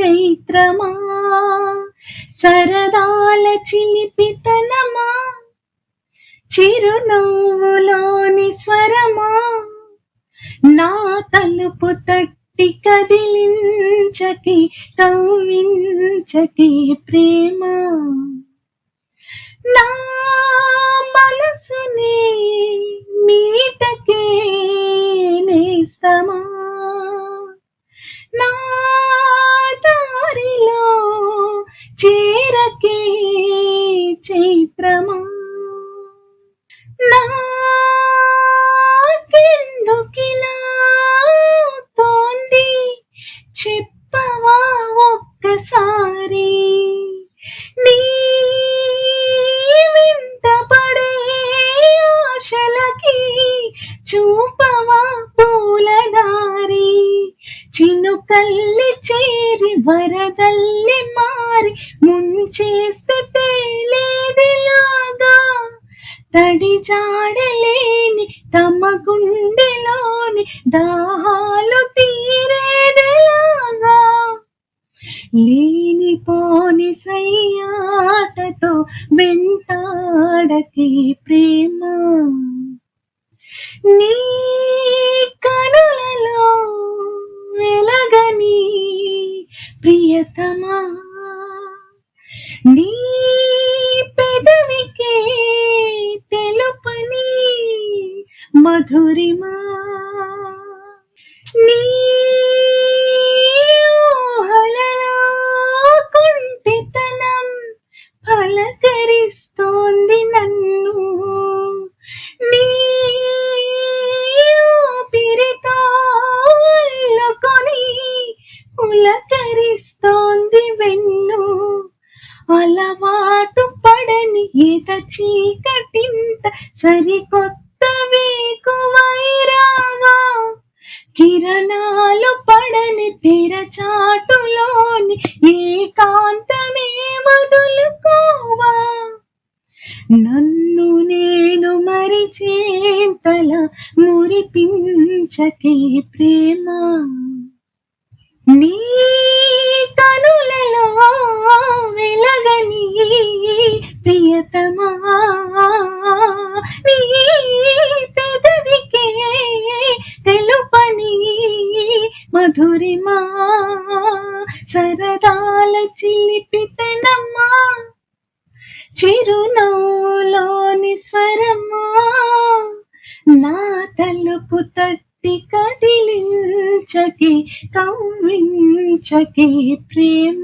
చైత్రమా, సరదాల చిలిపితనమా, చిరునవ్వులోని స్వరమా, నా తలుపు తట్టి కదిలించకి కవ్వించకి ప్రేమ, నా మనసునే మీటకే నేస్తమా, నా దారిలో చేరకే చైత్రమా, నాకెందుకిలా తోంది చెప్పవా ఒక్కసారి, నీ వెంటపడే ఆశలకి చూపవా పూలదారి, చినుకల్లి చేరి వరదల్లి మారి ముంచేస్తే తేలేదిలాగా, తడి జాడలేని తమ గుండెలోని దాహాలు తీరేదెలాగా, లేనిపోని సయ్యాటతో వెంటాడకి ప్రేమ, నీ కనులలో వెలగని ప్రియతమా, నీ పెదవికే తెలుపని మధురిమా, నీ ఊహలలో కుంటితనం పలకరిస్తోంది నన్ను, నీ ఊపిరితో అల్లుకొని పులకరిస్తోంది వెన్ను, అలవాటు పడని ఎద చీకటింట సరికొత్త వేకువైరావా, కిరణాలు పడని తెరచాటులోని ఏకాంతమే వదులుకోవా, నన్ను నేను మరిచేంతలా మురిపించకే ప్రేమ, నీ కనులలో వెలగని ప్రియతమా, నీ పెదవికే తెలుపని మధురిమా, సరదాల చిలిపితనమా, చిరునవ్వులోని స్వరమా, నా తలుపు తట్టి కదిలించకి కవ్వించకి ప్రేమ.